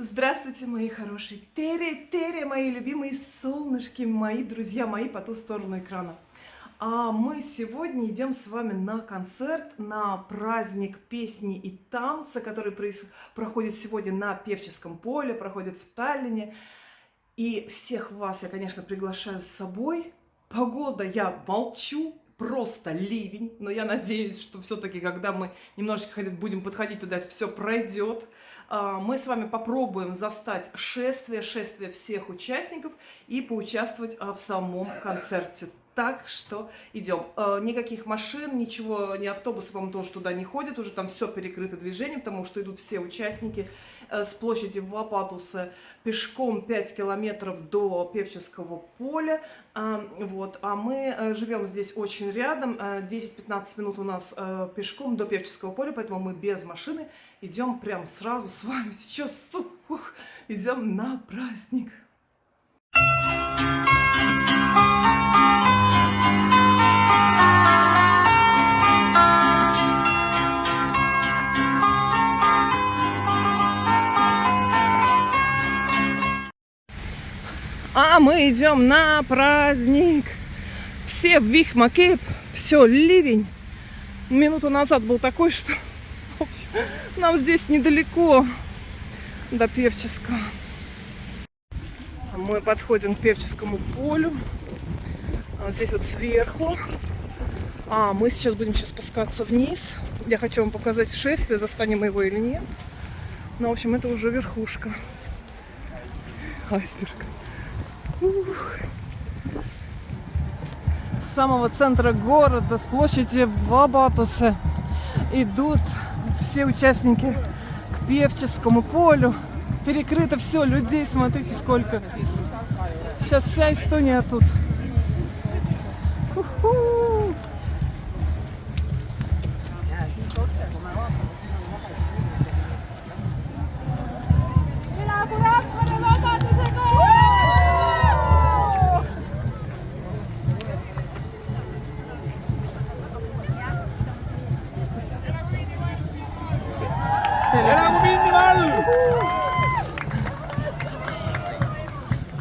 Здравствуйте, мои хорошие Терри, мои любимые солнышки, мои друзья, мои по ту сторону экрана. А мы сегодня идем с вами на концерт, на праздник песни и танца, который проходит сегодня на Певческом поле, проходит в Таллине. И всех вас я, конечно, приглашаю с собой. Погода, я молчу, просто ливень, но я надеюсь, что все-таки, когда мы немножечко будем подходить туда, это все пройдет. Мы с вами попробуем застать шествие всех участников и поучаствовать в самом концерте. Так что идем. Никаких машин, ничего, ни автобусы, по-моему, тоже туда не ходят. Уже там все перекрыто движением, потому что идут все участники с площади Вапатуса пешком 5 километров до Певческого поля. Вот. А мы живем здесь очень рядом. 10-15 минут у нас пешком до Певческого поля, поэтому мы без машины идем прям сразу с вами. Сейчас идем на праздник. А мы идем на праздник. Все в Вихмакеп, все ливень. Минуту назад был такой, что нам здесь недалеко до Певческого. Мы подходим к Певческому полю. Здесь вот сверху. Мы сейчас будем спускаться вниз. Я хочу вам показать шествие, застанем его или нет. Но, в общем, это уже верхушка. Айсберг. С самого центра города, с площади Вапатуса, идут все участники к Певческому полю. Перекрыто все, людей, смотрите сколько. Сейчас вся Эстония тут. Ху-ху.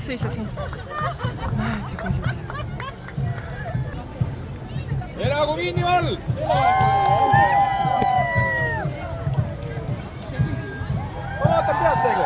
Seis assim. Ai, tipo isso. Elagu minimal. Vaata peatsegu.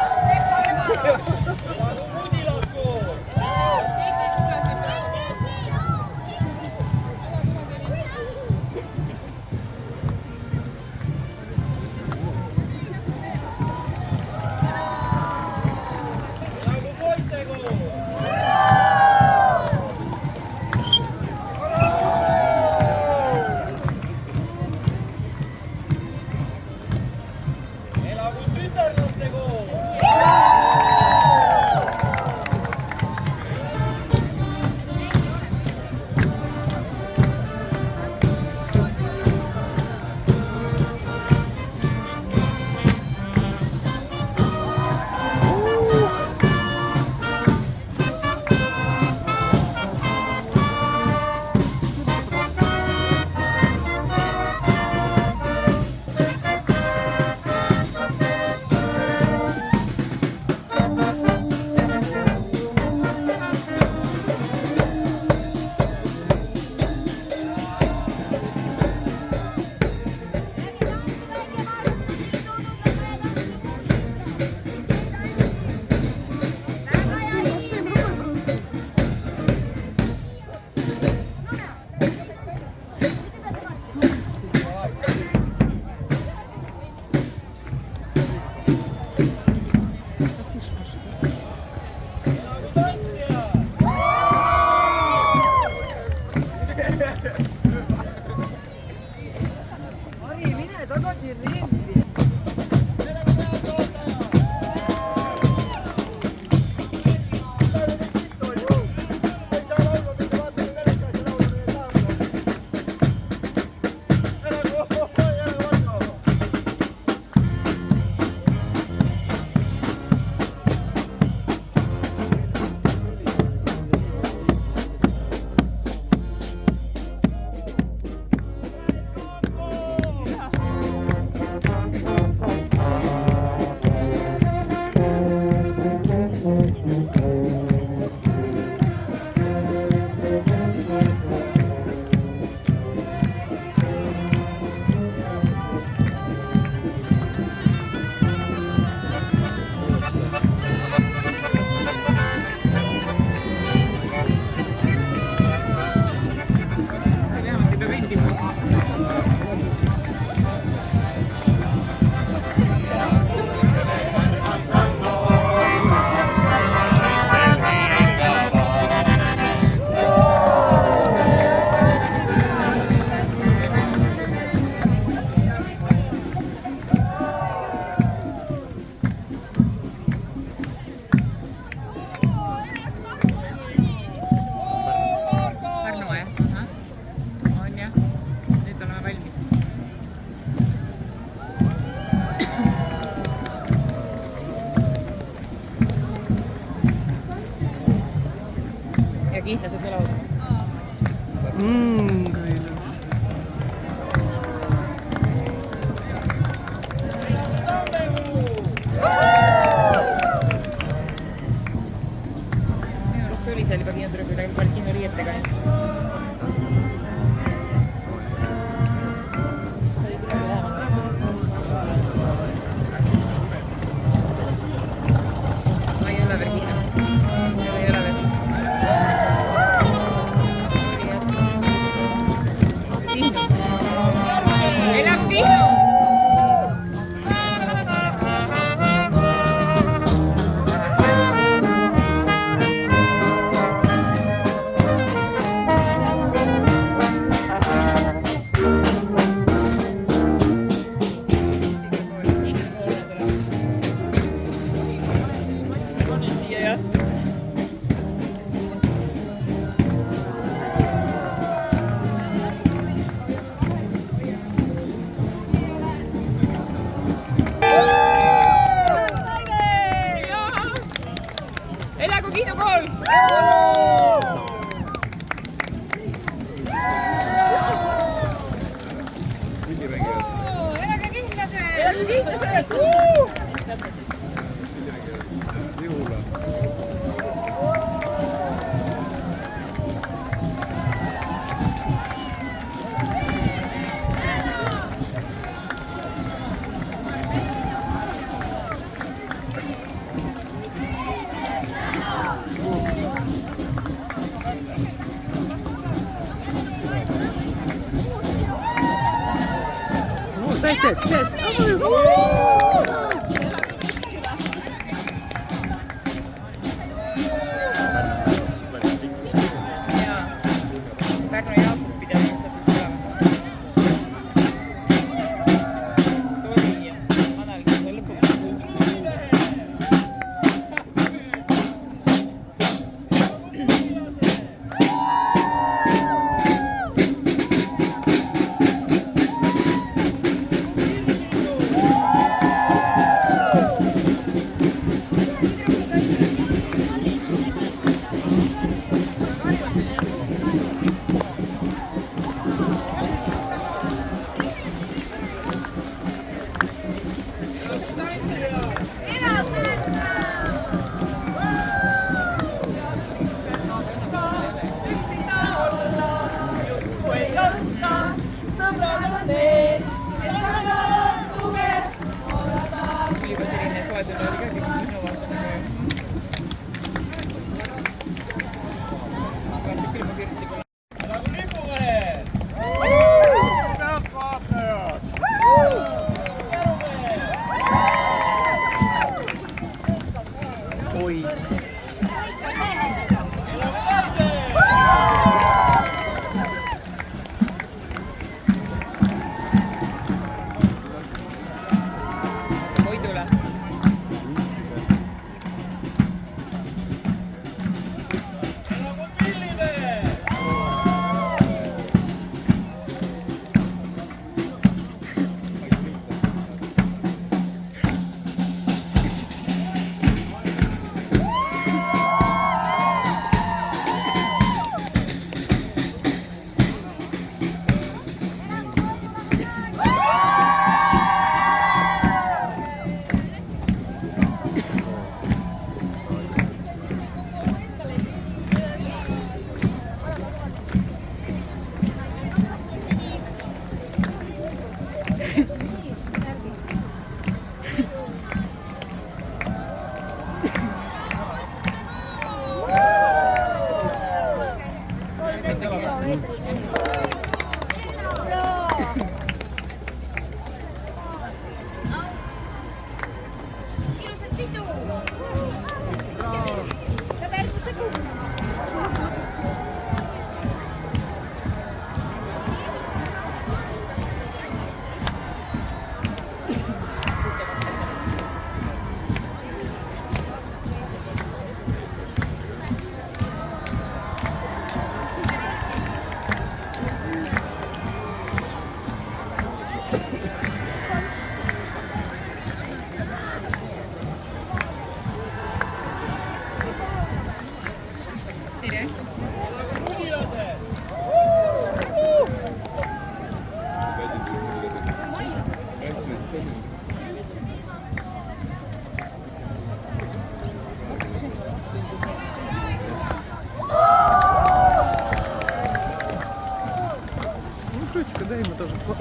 kihnlased tulevad. Kui ilus. Minu arust oli seal juba kinotüdrukud, aga paljud kinoriietega. Elagu kinokool! Elagu kindlased! Elagu kindlased! Пять. Pärnu Jaakob pidanud saab tulema. Tori ja Manal lõpuks. Juba selline soetus oli ka kino vaatama. Vaatsid küll, ma kirjutasin kohe. Elagu lipumehed! Head vaatajad! Oi. Elagu naised! Koidule. Elagu pillimehed!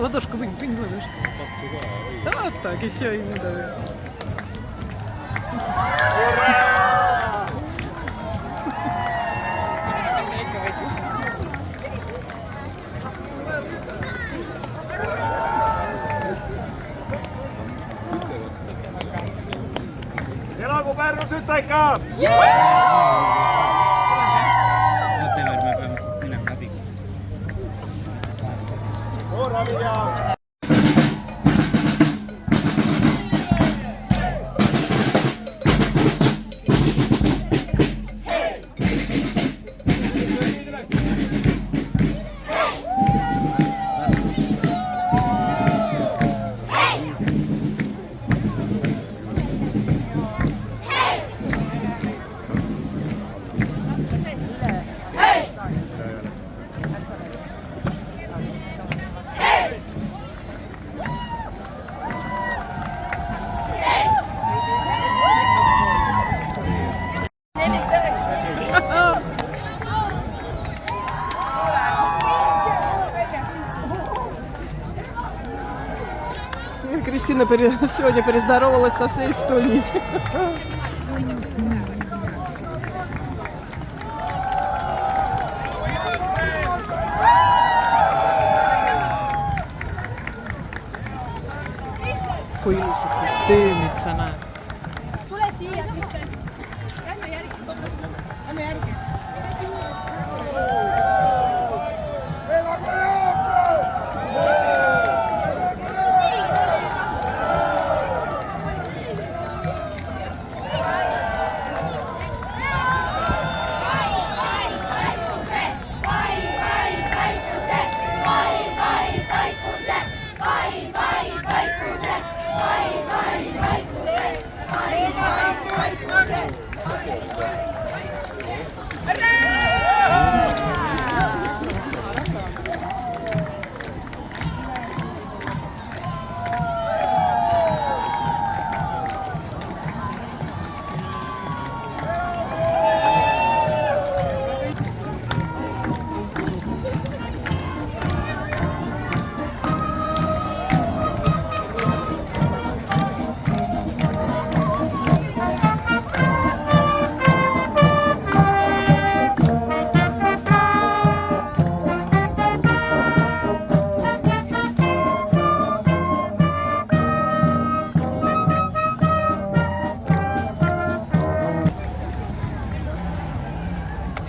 Ладошку вынь, вынь ладошку. Да, вот так, еще ему давай. Elagu Pärnu tütarkad! Oota, me peame minema läbi. Korralia! Кристина сегодня перездоровалась со всей Эстонией. Kui ilusad kostüümid sa näed. Tule siia, Kristen. Lähme järgi. Lähme järgi.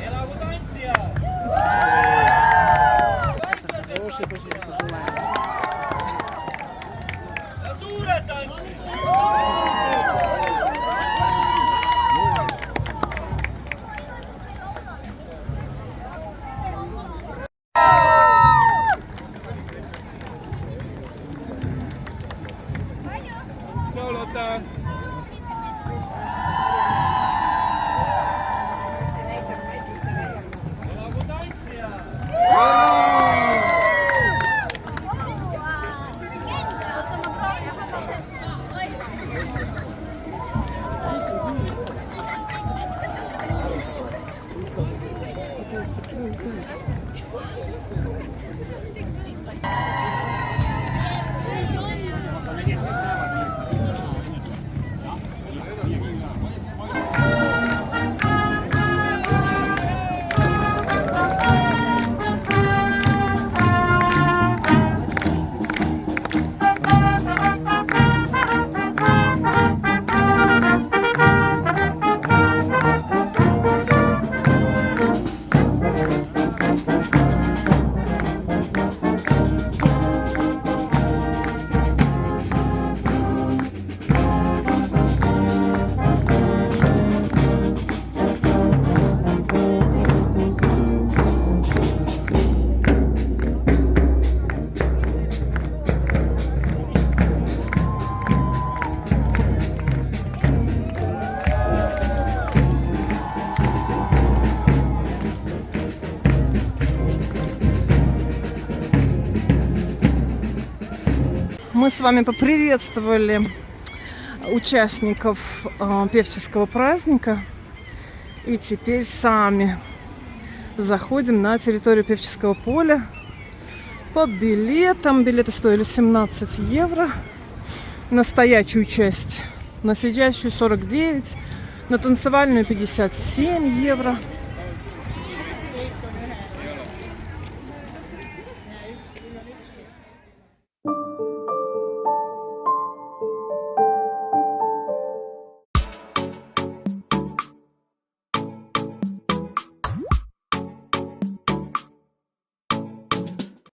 Elagu tantsijad! Ja suured tantsijad! Tšau, Lotta! Elagu tantsijad! Мы с вами поприветствовали участников певческого праздника. И теперь сами заходим на территорию певческого поля. По билетам. Билеты стоили 17 евро. На стоячую часть. На сидящую 49. На танцевальную 57 евро.